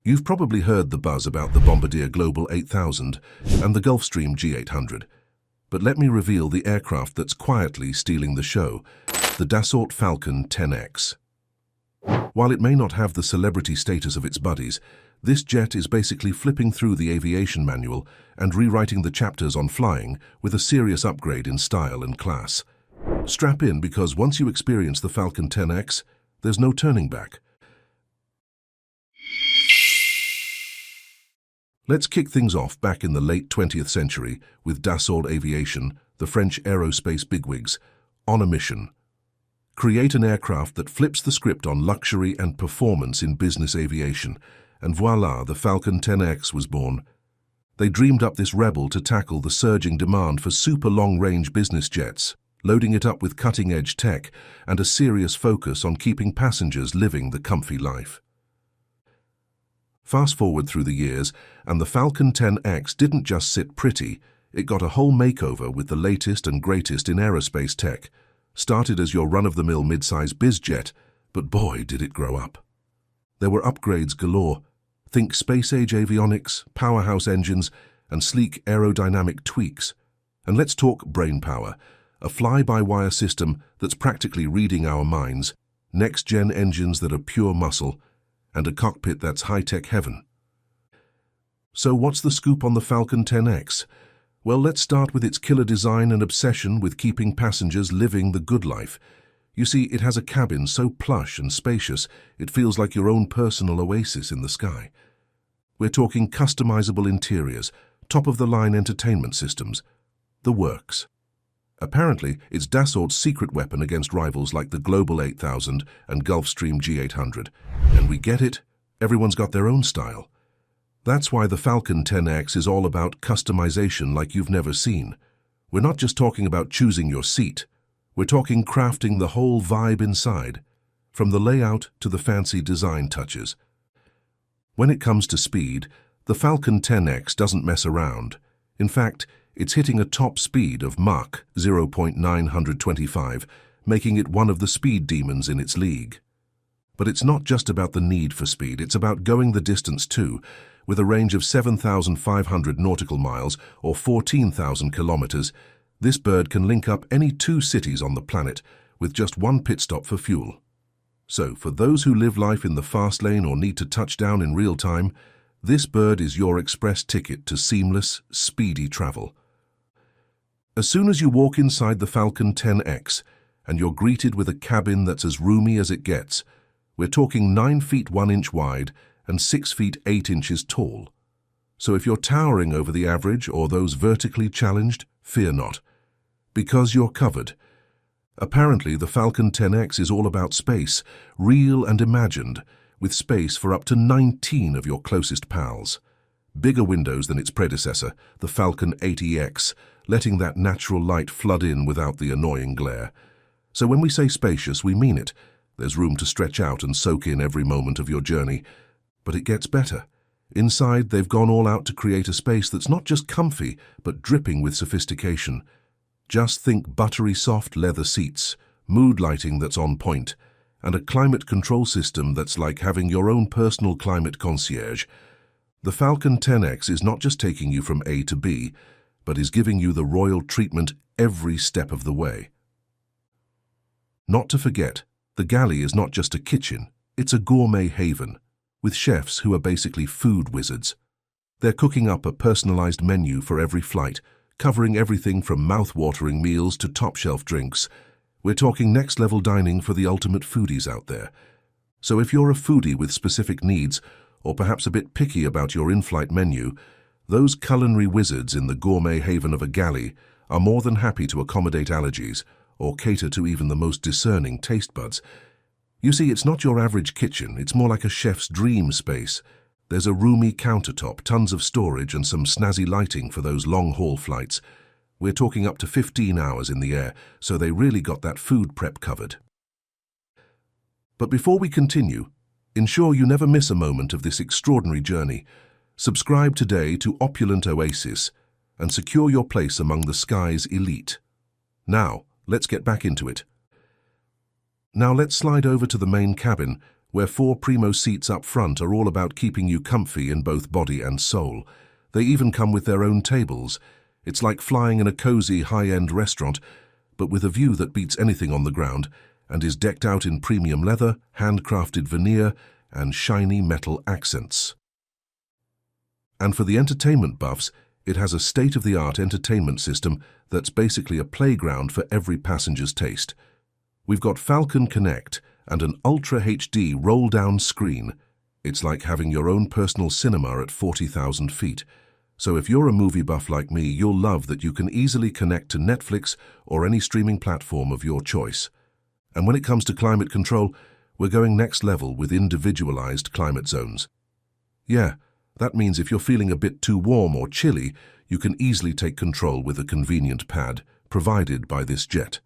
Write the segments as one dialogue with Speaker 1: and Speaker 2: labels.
Speaker 1: You've probably heard the buzz about the Bombardier Global 8000 and the Gulfstream G800. But let me reveal the aircraft that's quietly stealing the show, the Dassault Falcon 10X. While it may not have the celebrity status of its buddies, this jet is basically flipping through the aviation manual and rewriting the chapters on flying with a serious upgrade in style and class. Strap in, because once you experience the Falcon 10X, there's no turning back. Let's kick things off back in the late 20th century with Dassault Aviation, the French aerospace bigwigs, on a mission. Create an aircraft that flips the script on luxury and performance in business aviation, and voila, the Falcon 10X was born. They dreamed up this rebel to tackle the surging demand for super long-range business jets, loading it up with cutting-edge tech and a serious focus on keeping passengers living the comfy life. Fast forward through the years, and the Falcon 10X didn't just sit pretty, it got a whole makeover with the latest and greatest in aerospace tech. Started as your run-of-the-mill mid-size bizjet, but boy, did it grow up. There were upgrades galore. Think space-age avionics, powerhouse engines, and sleek aerodynamic tweaks. And let's talk brain power, a fly-by-wire system that's practically reading our minds, next-gen engines that are pure muscle, and a cockpit that's high-tech heaven. So what's the scoop on the Falcon 10X? Well, let's start with its killer design and obsession with keeping passengers living the good life. You see, it has a cabin so plush and spacious, it feels like your own personal oasis in the sky. We're talking customizable interiors, top-of-the-line entertainment systems, the works. Apparently, it's Dassault's secret weapon against rivals like the Global 8000 and Gulfstream G800. And we get it, everyone's got their own style. That's why the Falcon 10X is all about customization like you've never seen. We're not just talking about choosing your seat. We're talking crafting the whole vibe inside, from the layout to the fancy design touches. When it comes to speed, the Falcon 10X doesn't mess around. In fact, it's hitting a top speed of Mach 0.925, making it one of the speed demons in its league. But it's not just about the need for speed, it's about going the distance too. With a range of 7,500 nautical miles or 14,000 kilometers, this bird can link up any two cities on the planet with just one pit stop for fuel. So, for those who live life in the fast lane or need to touch down in real time, this bird is your express ticket to seamless, speedy travel. As soon as you walk inside the Falcon 10X, and you're greeted with a cabin that's as roomy as it gets, we're talking 9 feet 1 inch wide and 6 feet 8 inches tall. So if you're towering over the average or those vertically challenged, fear not, because you're covered. Apparently, the Falcon 10X is all about space, real and imagined, with space for up to 19 of your closest pals. Bigger windows than its predecessor, the Falcon 80X, letting that natural light flood in without the annoying glare. So when we say spacious, we mean it. There's room to stretch out and soak in every moment of your journey. But it gets better. Inside, they've gone all out to create a space that's not just comfy, but dripping with sophistication. Just think buttery soft leather seats, mood lighting that's on point, and a climate control system that's like having your own personal climate concierge. The Falcon 10X is not just taking you from A to B, but is giving you the royal treatment every step of the way. Not to forget, the Galley is not just a kitchen, it's a gourmet haven, with chefs who are basically food wizards. They're cooking up a personalized menu for every flight, covering everything from mouth-watering meals to top-shelf drinks. We're talking next-level dining for the ultimate foodies out there. So if you're a foodie with specific needs, or perhaps a bit picky about your in-flight menu, those culinary wizards in the gourmet haven of a Galley are more than happy to accommodate allergies or cater to even the most discerning taste buds. You see, it's not your average kitchen, it's more like a chef's dream space. There's a roomy countertop, tons of storage, and some snazzy lighting for those long-haul flights. We're talking up to 15 hours in the air, so they really got that food prep covered. But before we continue, ensure you never miss a moment of this extraordinary journey. Subscribe today to Opulent Oasis and secure your place among the sky's elite. Now, let's get back into it. Now let's slide over to the main cabin, where 4 primo seats up front are all about keeping you comfy in both body and soul. They even come with their own tables. It's like flying in a cozy, high-end restaurant, but with a view that beats anything on the ground, and is decked out in premium leather, handcrafted veneer, and shiny metal accents. And for the entertainment buffs, it has a state-of-the-art entertainment system that's basically a playground for every passenger's taste. We've got Falcon Connect and an Ultra HD roll-down screen. It's like having your own personal cinema at 40,000 feet. So if you're a movie buff like me, you'll love that you can easily connect to Netflix or any streaming platform of your choice. And when it comes to climate control, we're going next level with individualized climate zones. Yeah, that means if you're feeling a bit too warm or chilly, you can easily take control with a convenient pad provided by this jet.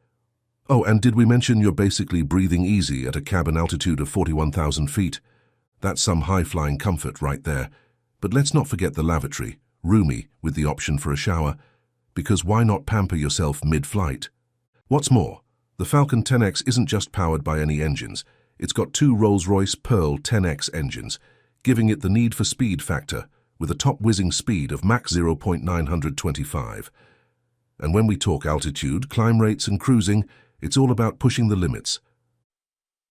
Speaker 1: Oh, and did we mention you're basically breathing easy at a cabin altitude of 41,000 feet? That's some high-flying comfort right there. But let's not forget the lavatory, roomy with the option for a shower, because why not pamper yourself mid-flight? What's more, the Falcon 10X isn't just powered by any engines. It's got 2 Rolls-Royce Pearl 10X engines, giving it the need for speed factor, with a top whizzing speed of Mach 0.925. And when we talk altitude, climb rates and cruising, it's all about pushing the limits.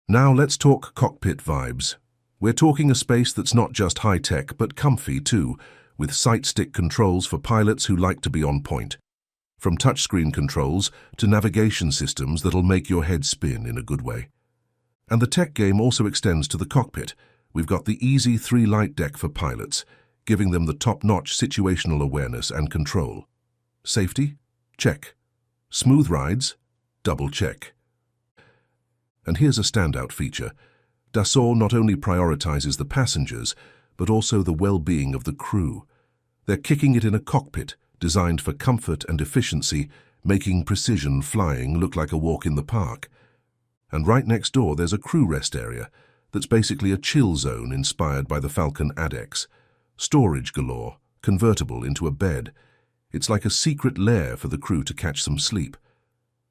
Speaker 1: Now let's talk cockpit vibes. We're talking a space that's not just high-tech, but comfy too, with sight-stick controls for pilots who like to be on point. From touchscreen controls to navigation systems that'll make your head spin in a good way. And the tech game also extends to the cockpit. We've got the Easy 3 light deck for pilots, giving them the top-notch situational awareness and control. Safety? Check. Smooth rides? Double check. And here's a standout feature. Dassault not only prioritizes the passengers, but also the well-being of the crew. They're kicking it in a cockpit designed for comfort and efficiency, making precision flying look like a walk in the park. And right next door there's a crew rest area that's basically a chill zone inspired by the Falcon ADX. Storage galore, convertible into a bed. It's like a secret lair for the crew to catch some sleep.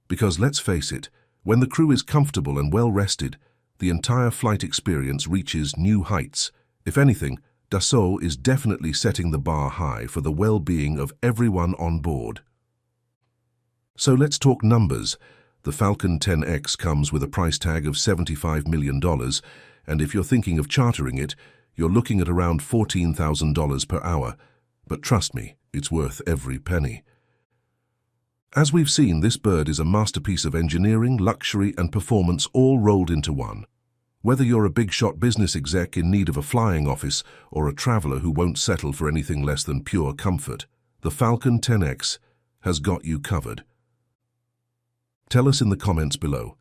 Speaker 1: Because let's face it, when the crew is comfortable and well-rested, the entire flight experience reaches new heights. If anything, Dassault is definitely setting the bar high for the well-being of everyone on board. So let's talk numbers. The Falcon 10X comes with a price tag of $75 million, and if you're thinking of chartering it, you're looking at around $14,000 per hour. But trust me, it's worth every penny. As we've seen, this bird is a masterpiece of engineering, luxury, and performance all rolled into one. Whether you're a big-shot business exec in need of a flying office or a traveler who won't settle for anything less than pure comfort, the Falcon 10X has got you covered. Tell us in the comments below,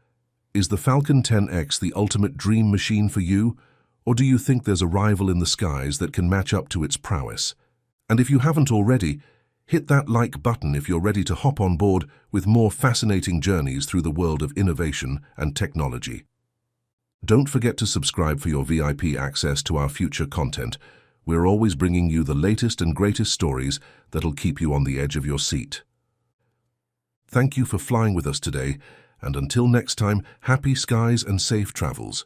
Speaker 1: is the Falcon 10X the ultimate dream machine for you, or do you think there's a rival in the skies that can match up to its prowess? And if you haven't already, hit that like button if you're ready to hop on board with more fascinating journeys through the world of innovation and technology. Don't forget to subscribe for your VIP access to our future content. We're always bringing you the latest and greatest stories that'll keep you on the edge of your seat. Thank you for flying with us today, and until next time, happy skies and safe travels.